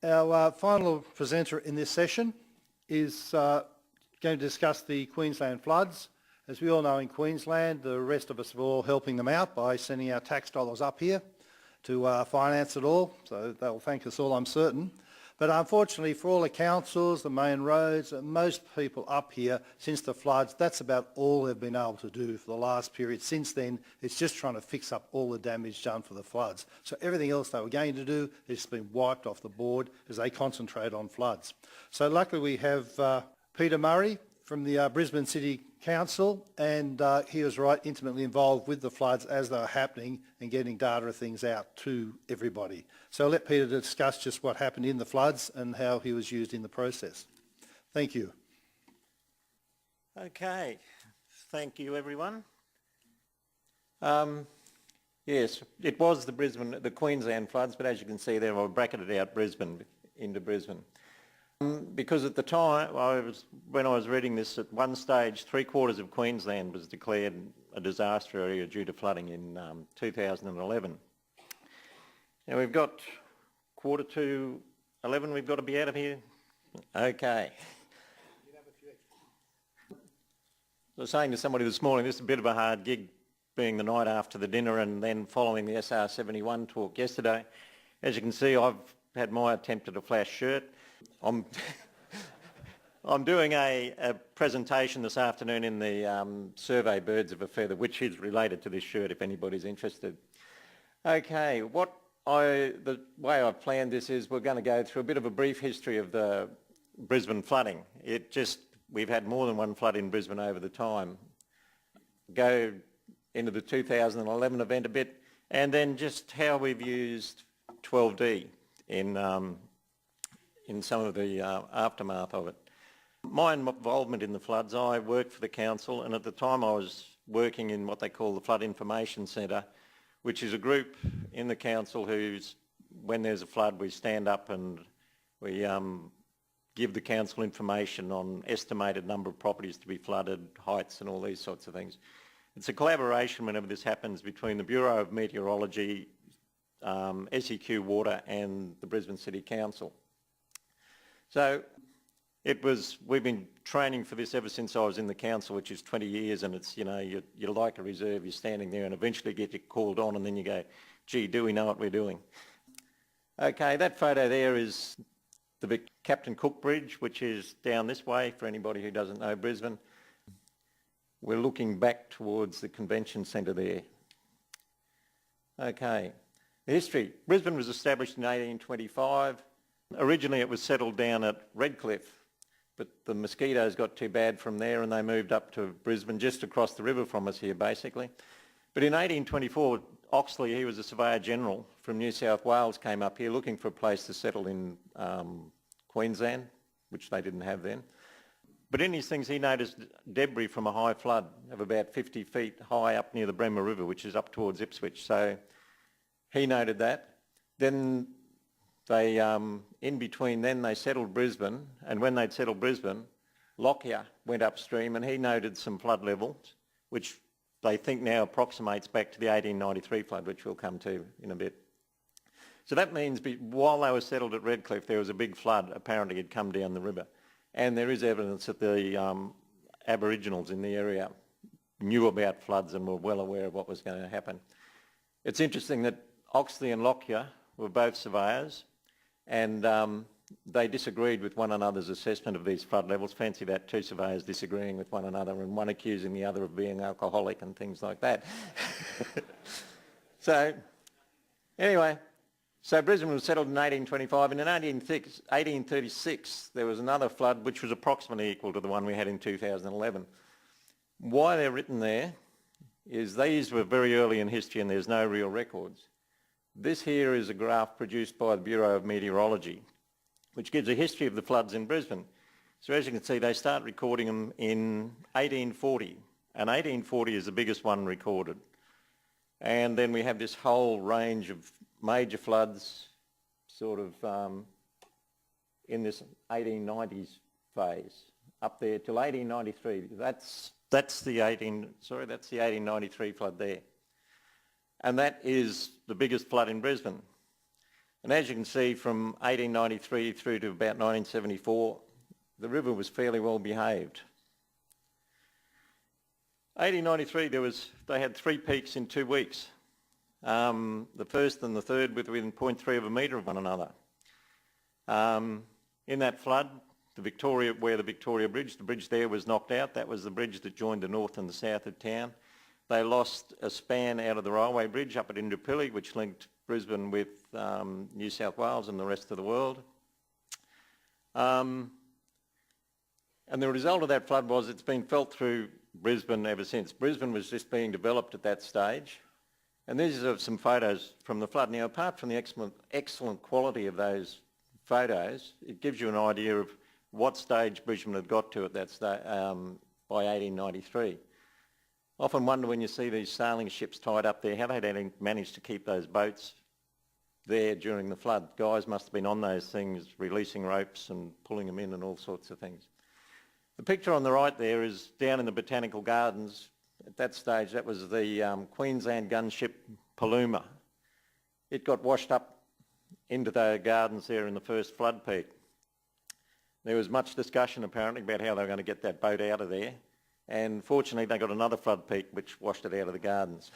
Our final presenter in this session is going to discuss the Queensland floods. As we all know, in Queensland, the rest of us are all helping them out by sending our tax dollars up here to finance it all, so they'll thank us all, I'm certain. But unfortunately for all the councils, the main roads, most people up here, since the floods, that's about all they've been able to do for the last period. Since then, it's just trying to fix up all the damage done for the floods. So everything else they were going to do has been wiped off the board as they concentrate on floods. So luckily we have Peter Murray from the Brisbane City Council, and he was right intimately involved with the floods as they were happening and getting data of things out to everybody. So I'll let Peter discuss just what happened in the floods and how he was used in the process. Thank you. Okay, thank you everyone. Yes, it was the Queensland floods, but as you can see there, I bracketed out Brisbane into Brisbane. Because at the time, when I was reading this, at one stage, 3/4 of Queensland was declared a disaster area due to flooding in 2011. Now we've got 11:15, we've got to be out of here. Okay. I was saying to somebody this morning, this is a bit of a hard gig, being the night after the dinner and then following the SR71 talk yesterday. As you can see, I've had my attempt at a flash shirt. I'm doing a presentation this afternoon in the survey Birds of a Feather, which is related to this shirt if anybody's interested. Okay, the way I've planned this is we're going to go through a bit of a brief history of the Brisbane flooding. We've had more than one flood in Brisbane over the time. Go into the 2011 event a bit, and then just how we've used 12D in some of the aftermath of it. My involvement in the floods, I worked for the council, and at the time I was working in what they call the Flood Information Centre, which is a group in the council when there's a flood, we stand up and we give the council information on estimated number of properties to be flooded, heights and all these sorts of things. It's a collaboration whenever this happens between the Bureau of Meteorology, SEQ Water and the Brisbane City Council. So we've been training for this ever since I was in the council, which is 20 years, and it's, you're like a reserve, you're standing there and eventually get you called on and then you go, gee, do we know what we're doing? Okay, that photo there is the Captain Cook Bridge, which is down this way for anybody who doesn't know Brisbane. We're looking back towards the convention centre there. Okay, the history. Brisbane was established in 1825. Originally it was settled down at Redcliffe, but the mosquitoes got too bad from there and they moved up to Brisbane, just across the river from us here basically. But in 1824, Oxley, he was a Surveyor General from New South Wales, came up here looking for a place to settle in Queensland, which they didn't have then. But in his things he noticed debris from a high flood of about 50 feet high up near the Bremer River, which is up towards Ipswich. So he noted that. Then in between then they settled Brisbane, and when they'd settled Brisbane, Lockyer went upstream and he noted some flood levels, which they think now approximates back to the 1893 flood, which we'll come to in a bit. So that means while they were settled at Redcliffe, there was a big flood apparently had come down the river. And there is evidence that the Aboriginals in the area knew about floods and were well aware of what was going to happen. It's interesting that Oxley and Lockyer were both surveyors, and they disagreed with one another's assessment of these flood levels. Fancy that, two surveyors disagreeing with one another and one accusing the other of being alcoholic and things like that. So anyway, so Brisbane was settled in 1825, and in 1836 there was another flood which was approximately equal to the one we had in 2011. Why they're written there is these were very early in history and there's no real records. This here is a graph produced by the Bureau of Meteorology, which gives a history of the floods in Brisbane. So as you can see, they start recording them in 1840, and 1840 is the biggest one recorded. And then we have this whole range of major floods sort of in this 1890s phase, up there till 1893. That's the 1893 flood there. And that is the biggest flood in Brisbane. And as you can see, from 1893 through to about 1974, the river was fairly well behaved. 1893, they had 3 peaks in 2 weeks. The first and the third within 0.3 of a metre of one another. In that flood, the Victoria Bridge, the bridge there was knocked out. That was the bridge that joined the north and the south of town. They lost a span out of the railway bridge up at Indooroopilly, which linked Brisbane with New South Wales and the rest of the world. And the result of that flood was it's been felt through Brisbane ever since. Brisbane was just being developed at that stage. And these are some photos from the flood. Now, apart from the excellent quality of those photos, it gives you an idea of what stage Brisbane had got to at that stage by 1893. Often wonder when you see these sailing ships tied up there, how they managed to keep those boats there during the flood. Guys must have been on those things, releasing ropes and pulling them in and all sorts of things. The picture on the right there is down in the Botanical Gardens. At that stage, that was the Queensland gunship Paluma. It got washed up into the gardens there in the first flood peak. There was much discussion apparently about how they were going to get that boat out of there, and fortunately they got another flood peak which washed it out of the gardens.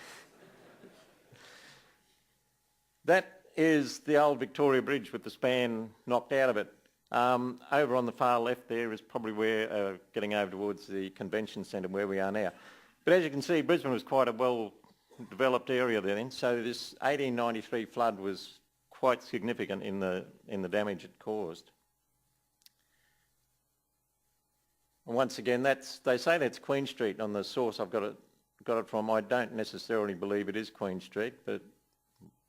That is the old Victoria Bridge with the span knocked out of it. Over on the far left there is probably where, getting over towards the convention centre where we are now. But as you can see, Brisbane was quite a well-developed area then, so this 1893 flood was quite significant in the damage it caused. And once again, they say that's Queen Street on the source I've got it from. I don't necessarily believe it is Queen Street, but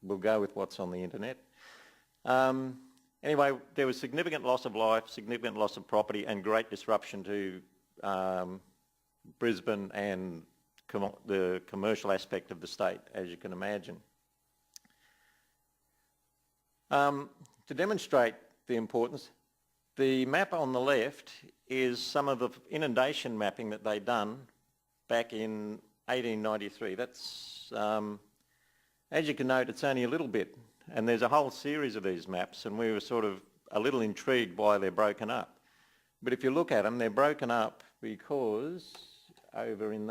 we'll go with what's on the internet. Anyway, there was significant loss of life, significant loss of property, and great disruption to Brisbane and the commercial aspect of the state, as you can imagine. To demonstrate the importance, the map on the left is some of the inundation mapping that they'd done back in 1893. That's, as you can note, it's only a little bit, and there's a whole series of these maps, and we were sort of a little intrigued why they're broken up. But if you look at them, they're broken up because over in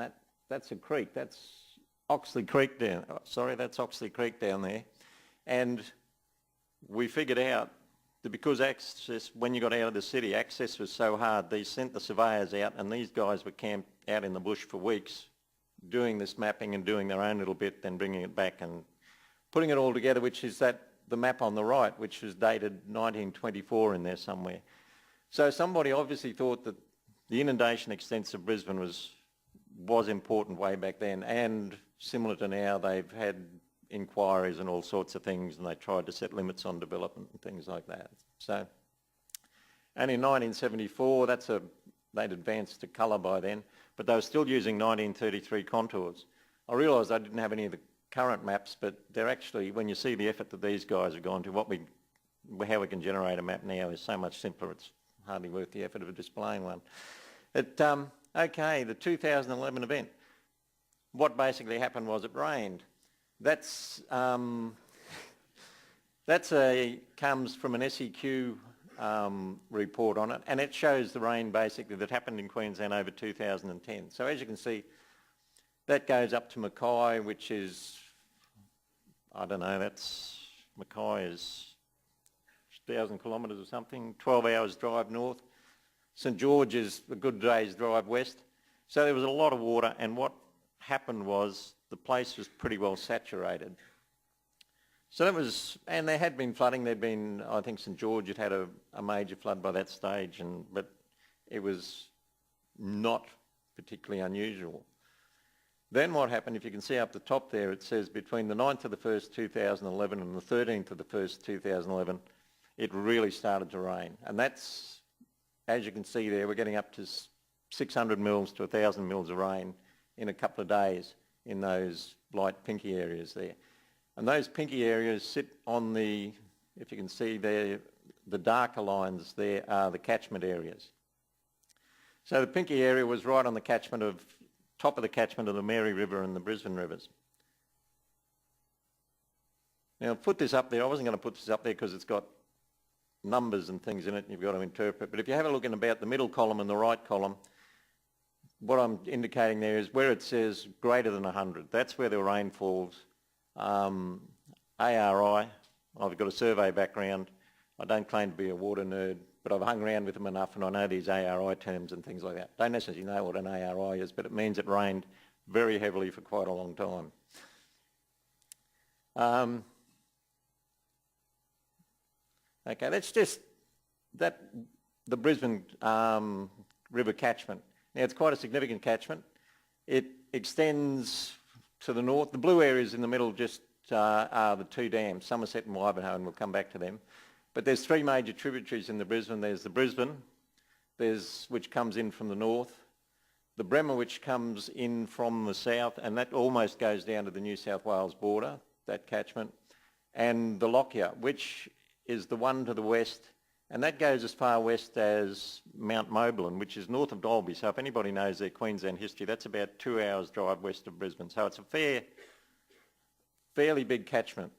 that's a creek, that's Oxley Creek down, that's Oxley Creek down there. And we figured out that because access, when you got out of the city, access was so hard, they sent the surveyors out, and these guys were camped out in the bush for weeks doing this mapping and doing their own little bit, then bringing it back and putting it all together, which is the map on the right, which is dated 1924 in there somewhere. So somebody obviously thought that the inundation extents of Brisbane was important way back then, and similar to now, they've had inquiries and all sorts of things, and they tried to set limits on development and things like that. So, and in 1974, they'd advanced to colour by then, but they were still using 1933 contours. I realised I didn't have any of the current maps, but they're actually, when you see the effort that these guys have gone to, how we can generate a map now is so much simpler, it's hardly worth the effort of displaying one. Okay, the 2011 event. What basically happened was it rained. That's comes from an SEQ report on it, and it shows the rain basically that happened in Queensland over 2010. So as you can see, that goes up to Mackay, which is, I don't know, Mackay is 1,000 kilometres or something, 12 hours drive north. St George is a good day's drive west. So there was a lot of water, and what happened was the place was pretty well saturated. So that was, and there had been flooding. There'd been, I think St George had had a major flood by that stage, but it was not particularly unusual. Then what happened, if you can see up the top there, it says between the 9th of the 1st, 2011 and the 13th of the 1st, 2011, it really started to rain. And that's, as you can see there, we're getting up to 600 mils to 1,000 mils of rain in a couple of days in those light pinky areas there. And those pinky areas sit on the, if you can see there, the darker lines there are the catchment areas. So the pinky area was right on the top of the catchment of the Mary River and the Brisbane rivers. Now, I've put this up there. I wasn't going to put this up there because it's got numbers and things in it and you've got to interpret. But if you have a look in about the middle column and the right column, what I'm indicating there is where it says greater than 100. That's where the rainfalls. ARI, I've got a survey background. I don't claim to be a water nerd, but I've hung around with them enough and I know these ARI terms and things like that. Don't necessarily know what an ARI is, but it means it rained very heavily for quite a long time. Okay, that's just the Brisbane River catchment. Now, it's quite a significant catchment. It extends to the north. The blue areas in the middle just are the two dams, Somerset and Wivenhoe, and we'll come back to them. But there's three major tributaries in the Brisbane. There's the Brisbane, which comes in from the north, the Bremer, which comes in from the south, and that almost goes down to the New South Wales border, that catchment, and the Lockyer, which is the one to the west, and that goes as far west as Mount Moblin, which is north of Dalby. So if anybody knows their Queensland history, that's about 2 hours drive west of Brisbane. So it's a fairly big catchment.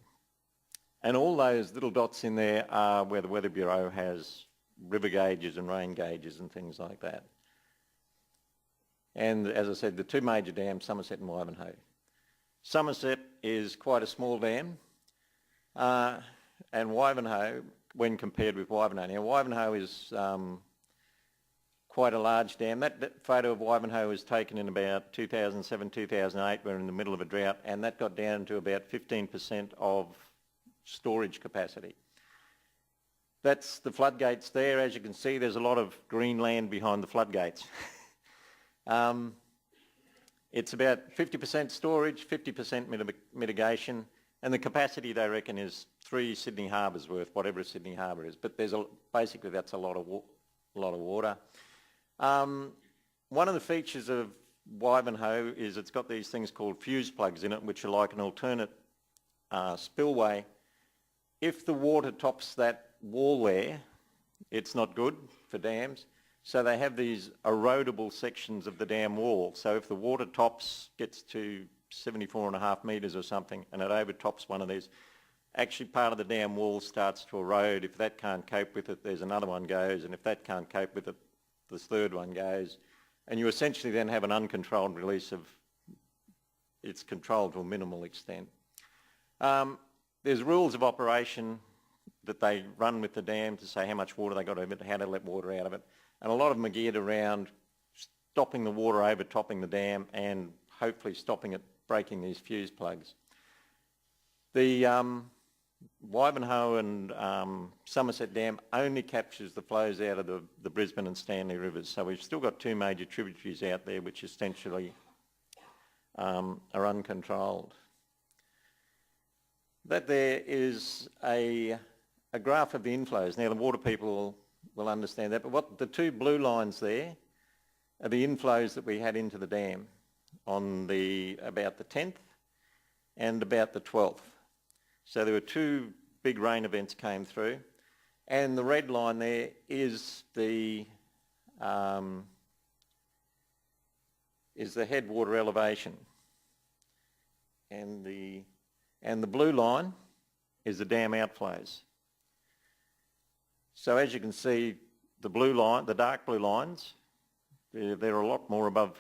And all those little dots in there are where the Weather Bureau has river gauges and rain gauges and things like that. And as I said, the two major dams, Somerset and Wivenhoe. Somerset is quite a small dam, and Wivenhoe, when compared with Wivenhoe. Now, Wivenhoe is quite a large dam. That photo of Wivenhoe was taken in about 2007, 2008. We're in the middle of a drought, and that got down to about 15% of storage capacity. That's the floodgates there. As you can see, there's a lot of green land behind the floodgates. It's about 50% storage, 50% mitigation, and the capacity, they reckon, is 3 Sydney Harbours worth, whatever a Sydney Harbour is. But basically that's a lot of water. One of the features of Wivenhoe is it's got these things called fuse plugs in it, which are like an alternate spillway. If the water tops that wall there, it's not good for dams. So they have these erodible sections of the dam wall. So if the water tops, gets to 74.5 metres or something, and it overtops one of these, actually part of the dam wall starts to erode. If that can't cope with it, there's another one goes, and if that can't cope with it, the third one goes. And you essentially then have an uncontrolled release of, it's controlled to a minimal extent. There's rules of operation that they run with the dam to say how much water they got over it, how to let water out of it. And a lot of them are geared around stopping the water overtopping the dam and hopefully stopping it breaking these fuse plugs. The Wivenhoe and Somerset Dam only captures the flows out of the Brisbane and Stanley rivers. So we've still got two major tributaries out there which essentially are uncontrolled. That there is a graph of the inflows. Now the water people will understand that, but what the two blue lines there are the inflows that we had into the dam on about the 10th and about the 12th. So there were two big rain events came through, and the red line there is the headwater elevation, and the blue line is the dam outflows. So as you can see, the blue line, the dark blue lines, they're a lot more above.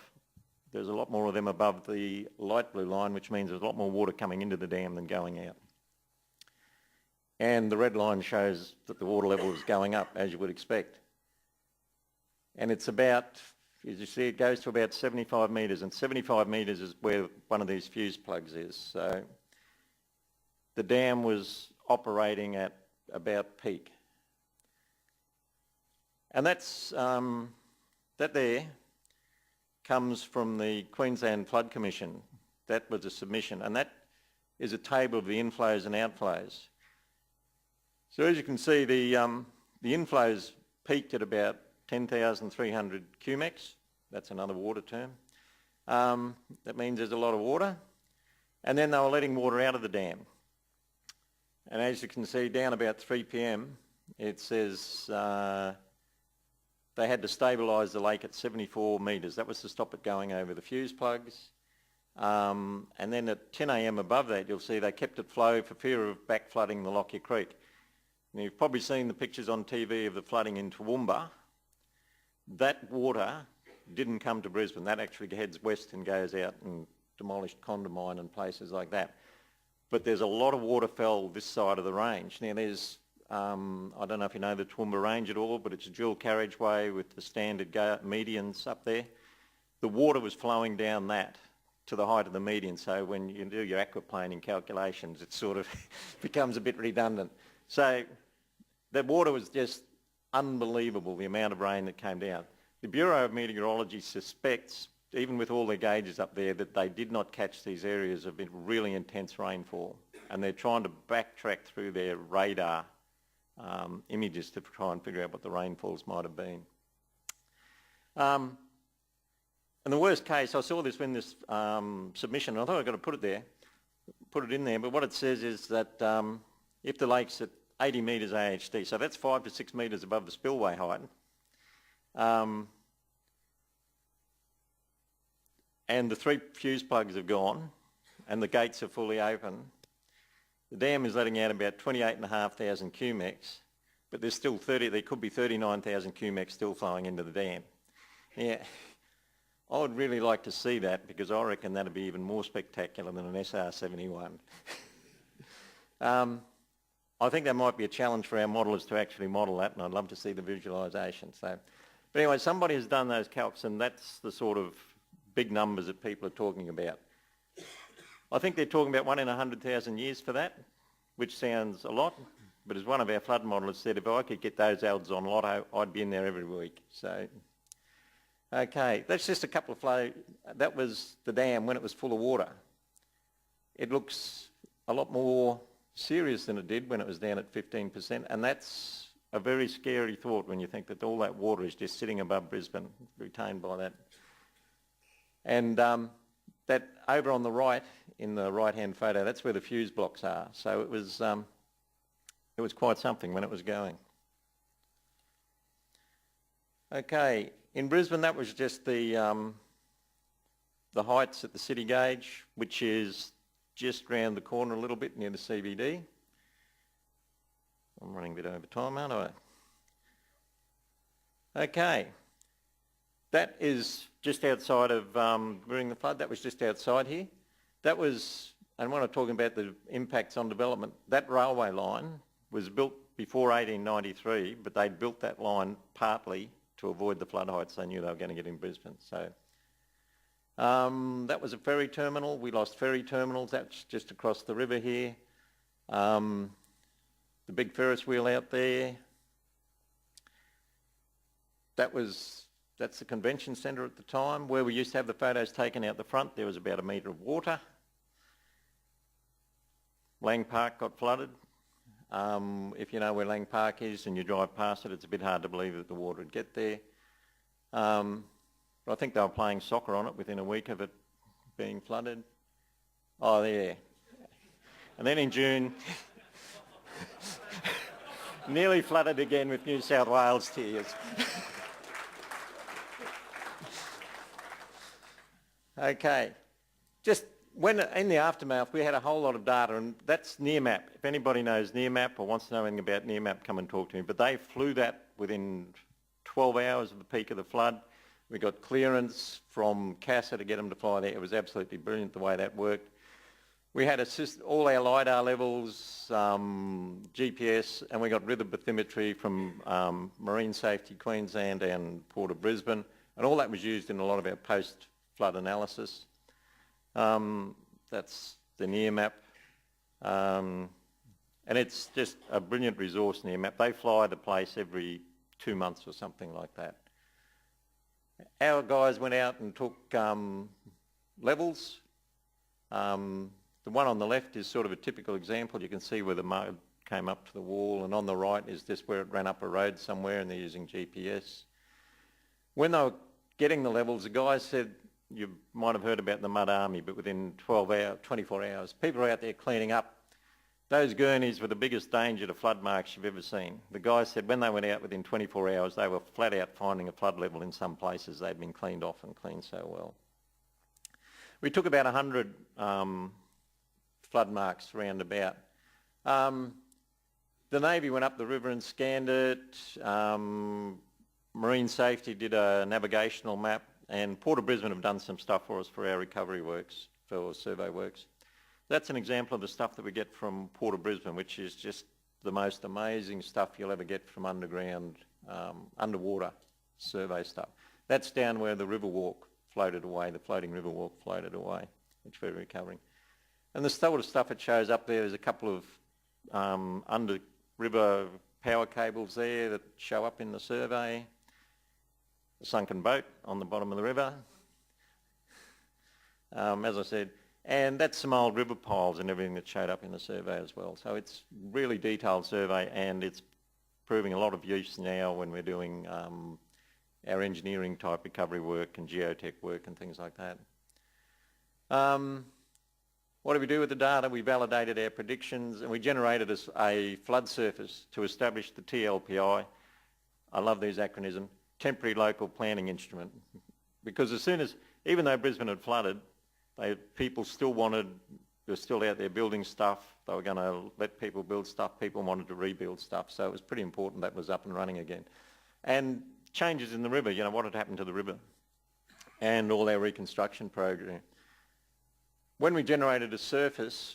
There's a lot more of them above the light blue line, which means there's a lot more water coming into the dam than going out. And the red line shows that the water level is going up, as you would expect. And it's about, as you see, it goes to about 75 metres, and 75 metres is where one of these fuse plugs is. So the dam was operating at about peak. And that's, that there comes from the Queensland Flood Commission. That was a submission, and that is a table of the inflows and outflows. So as you can see, the inflows peaked at about 10,300 cumecs. That's another water term. That means there's a lot of water. And then they were letting water out of the dam. And as you can see, down about 3 p.m, it says they had to stabilise the lake at 74 metres. That was to stop it going over the fuse plugs. And then at 10 a.m. above that, you'll see they kept it flow for fear of back flooding the Lockyer Creek. Now, you've probably seen the pictures on TV of the flooding in Toowoomba. That water didn't come to Brisbane. That actually heads west and goes out and demolished Condamine and places like that. But there's a lot of water fell this side of the range. Now there's, I don't know if you know the Toowoomba Range at all, but it's a dual carriageway with the standard medians up there. The water was flowing down that to the height of the median, so when you do your aquaplaning calculations, it sort of becomes a bit redundant. So the water was just unbelievable, the amount of rain that came down. The Bureau of Meteorology suspects, even with all their gauges up there, that they did not catch these areas of really intense rainfall, and they're trying to backtrack through their radar images to try and figure out what the rainfalls might have been. And the worst case, I saw this in this submission, and I thought I've got to put it in there, but what it says is that if the lake's at 80 metres AHD, so that's 5 to 6 metres above the spillway height, and the 3 fuse plugs have gone and the gates are fully open, the dam is letting out about 28,500 cumecs, but there's still there could be 39,000 cumecs still flowing into the dam. Yeah, I would really like to see that, because I reckon that'd be even more spectacular than an SR71. I think that might be a challenge for our modellers to actually model that, and I'd love to see the visualisation. So, but anyway, somebody has done those calcs, and that's the sort of big numbers that people are talking about. I think they're talking about 1 in 100,000 years for that, which sounds a lot, but as one of our flood modellers said, if I could get those odds on lotto, I'd be in there every week. So, okay, that's just a couple of flow. That was the dam when it was full of water. It looks a lot more serious than it did when it was down at 15%, and that's a very scary thought when you think that all that water is just sitting above Brisbane, retained by that. And that over on the right, in the right-hand photo, that's where the fuse blocks are. So it was quite something when it was going. Okay, in Brisbane, that was just the heights at the city gauge, which is just round the corner a little bit near the CBD. I'm running a bit over time, aren't I? Okay. That is just outside of, during the flood, that was just outside here. That was, and when I'm talking about the impacts on development, that railway line was built before 1893, but they built that line partly to avoid the flood heights they knew they were going to get in Brisbane. So that was a ferry terminal. We lost ferry terminals. That's just across the river here. The big Ferris wheel out there. That's the convention centre at the time. Where we used to have the photos taken out the front, there was about 1 metre of water. Lang Park got flooded. If you know where Lang Park is and you drive past it, it's a bit hard to believe that the water would get there. But I think they were playing soccer on it within a week of it being flooded. Oh, there. And then in June, nearly flooded again with New South Wales tears. Okay, just when in the aftermath we had a whole lot of data, and that's Nearmap. If anybody knows Nearmap or wants to know anything about Nearmap, come and talk to me. But they flew that within 12 hours of the peak of the flood. We got clearance from CASA to get them to fly there. It was absolutely brilliant the way that worked. We had all our LiDAR levels, GPS, and we got rhythm bathymetry from Marine Safety Queensland and Port of Brisbane, and all that was used in a lot of our post-flood analysis. That's the Nearmap, and it's just a brilliant resource, Nearmap. They fly the place every 2 months or something like that. Our guys went out and took levels. The one on the left is sort of a typical example. You can see where the mud came up to the wall, and on the right is just where it ran up a road somewhere, and they're using GPS. When they were getting the levels, the guys said, you might have heard about the mud army, but within 24 hours, people are out there cleaning up. Those gurneys were the biggest danger to flood marks you've ever seen. The guys said when they went out within 24 hours, they were flat out finding a flood level in some places. They'd been cleaned off and cleaned so well. We took about 100 flood marks round about. The Navy went up the river and scanned it. Marine Safety did a navigational map, and Port of Brisbane have done some stuff for us for our recovery works, for survey works. That's an example of the stuff that we get from Port of Brisbane, which is just the most amazing stuff you'll ever get from underground, underwater survey stuff. That's down where the Riverwalk floated away, the floating Riverwalk floated away, which we're recovering. And the sort of stuff it shows up there is a couple of under-river power cables there that show up in the survey, a sunken boat on the bottom of the river, as I said, and that's some old river piles and everything that showed up in the survey as well. So it's really detailed survey, and it's proving a lot of use now when we're doing our engineering type recovery work and geotech work and things like that. What do we do with the data? We validated our predictions, and we generated a flood surface to establish the TLPI. I love these acronyms, Temporary Local Planning Instrument, because as soon as, even though Brisbane had flooded, people still wanted, they were still out there building stuff. They were going to let people build stuff. People wanted to rebuild stuff. So it was pretty important that was up and running again. And changes in the river, you know, what had happened to the river and all our reconstruction program. When we generated a surface,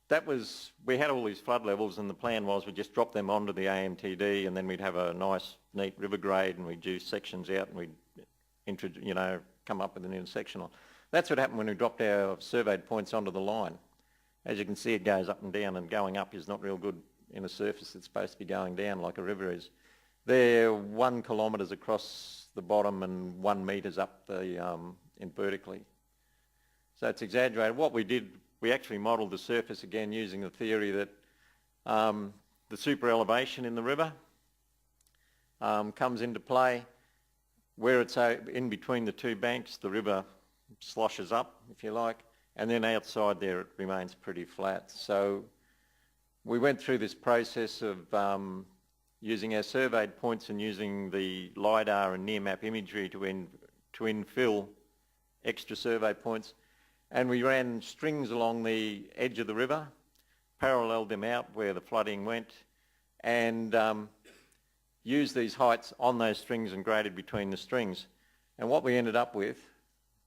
that was, we had all these flood levels, and the plan was we'd just drop them onto the AMTD, and then we'd have a nice, neat river grade, and we'd do sections out, and we'd, you know, come up with an intersectional. That's what happened when we dropped our surveyed points onto the line. As you can see, it goes up and down, and going up is not real good in a surface that's supposed to be going down like a river is. They're 1 kilometre across the bottom and 1 metre up the vertically. So it's exaggerated. What we did, we actually modelled the surface again using the theory that the super elevation in the river comes into play. Where it's in between the two banks, the river sloshes up, if you like, and then outside there it remains pretty flat. So we went through this process of using our surveyed points and using the LiDAR and near-map imagery to infill extra survey points. And we ran strings along the edge of the river, paralleled them out where the flooding went, and used these heights on those strings and graded between the strings. And what we ended up with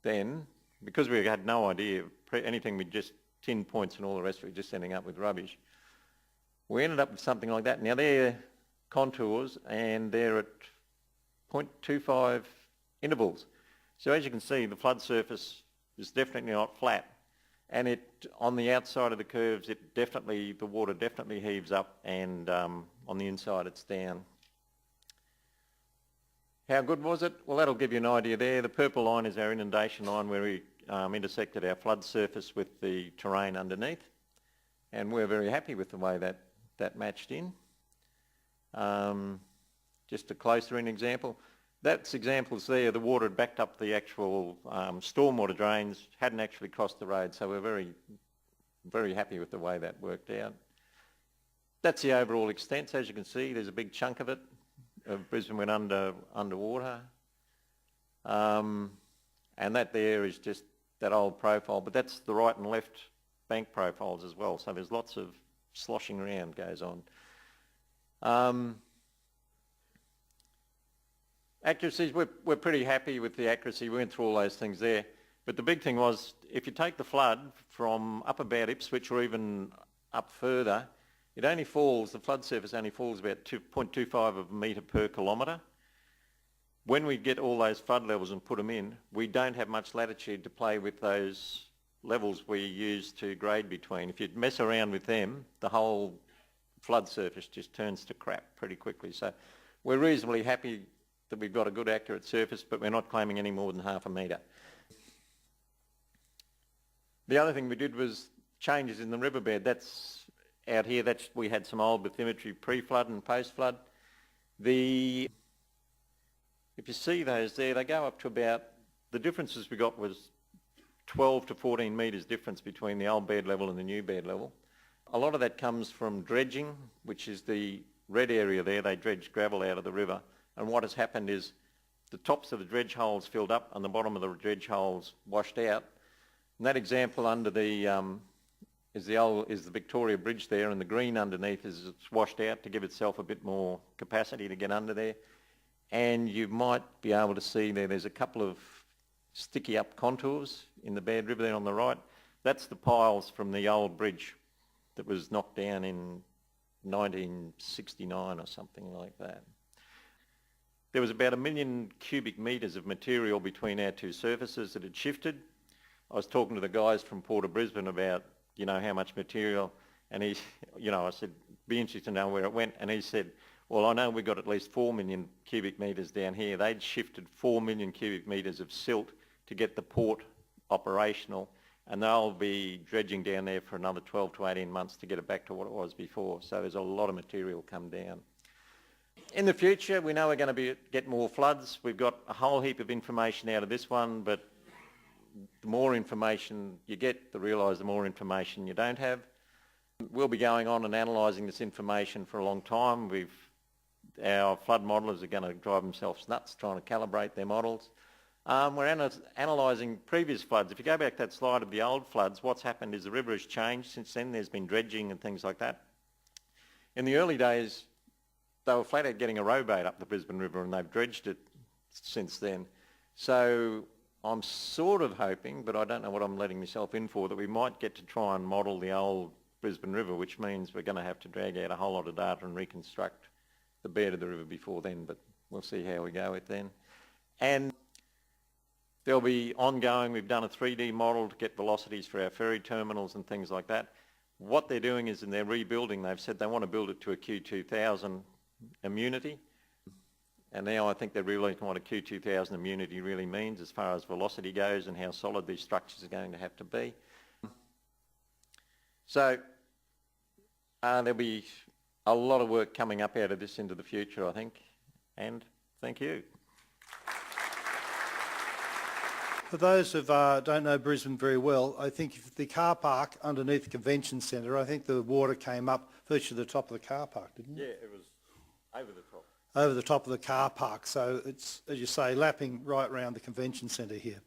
then, because we had no idea, anything with just tin points and all the rest of it, just ending up with rubbish, we ended up with something like that. Now they're contours, and they're at 0.25 intervals. So as you can see, the flood surface is definitely not flat, and it, on the outside of the curves, it definitely, the water definitely heaves up, and on the inside it's down. How good was it? Well, that'll give you an idea there. The purple line is our inundation line where we intersected our flood surface with the terrain underneath, and we're very happy with the way that matched in. Just a closer in example. That's examples there. The water had backed up the actual stormwater drains, hadn't actually crossed the road, so we're very, very happy with the way that worked out. That's the overall extent. So as you can see, there's a big chunk of it. Brisbane went underwater. And that there is just that old profile, but that's the right and left bank profiles as well. So there's lots of sloshing around goes on. Accuracies, we're pretty happy with the accuracy. We went through all those things there. But the big thing was, if you take the flood from up about Ipswich or even up further, it only falls, the flood surface only falls about 2.25 of a metre per kilometre. When we get all those flood levels and put them in, we don't have much latitude to play with those levels we use to grade between. If you mess around with them, the whole flood surface just turns to crap pretty quickly. So we're reasonably happy that we've got a good accurate surface, but we're not claiming any more than half a metre. The other thing we did was changes in the riverbed. That's out here, we had some old bathymetry pre-flood and post-flood. If you see those there, they go up to about, the differences we got was 12 to 14 metres difference between the old bed level and the new bed level. A lot of that comes from dredging, which is the red area there. They dredge gravel out of the river. And what has happened is the tops of the dredge holes filled up and the bottom of the dredge holes washed out. And that example under the is the Victoria Bridge there, and the green underneath is it's washed out to give itself a bit more capacity to get under there. And you might be able to see there's a couple of sticky up contours in the Bad River there on the right. That's the piles from the old bridge that was knocked down in 1969 or something like that. There was about 1 million cubic metres of material between our two surfaces that had shifted. I was talking to the guys from Port of Brisbane about, how much material, and I said, be interested to know where it went, and he said, well, I know we've got at least 4 million cubic metres down here. They'd shifted 4 million cubic metres of silt to get the port operational, and they'll be dredging down there for another 12 to 18 months to get it back to what it was before. So there's a lot of material come down. In the future, we know we're going to get more floods. We've got a whole heap of information out of this one, but the more information you get, the more information you don't have. We'll be going on and analysing this information for a long time. Our flood modellers are going to drive themselves nuts trying to calibrate their models. We're analysing previous floods. If you go back to that slide of the old floods, what's happened is the river has changed since then. There's been dredging and things like that. In the early days, they were flat out getting a rowboat up the Brisbane River, and they've dredged it since then. So I'm sort of hoping, but I don't know what I'm letting myself in for, that we might get to try and model the old Brisbane River, which means we're going to have to drag out a whole lot of data and reconstruct the bed of the river before then, but we'll see how we go with then. And there'll be ongoing, we've done a 3D model to get velocities for our ferry terminals and things like that. What they're doing is in their rebuilding, they've said they want to build it to a Q2000 immunity. And now I think they're realising what a Q2000 immunity really means as far as velocity goes and how solid these structures are going to have to be. So there'll be a lot of work coming up out of this into the future, I think, and thank you. For those who don't know Brisbane very well, I think if the car park underneath the convention centre, I think the water came up virtually to the top of the car park, didn't it? Yeah, it was over the top. Over the top of the car park. So it's, as you say, lapping right around the convention centre here.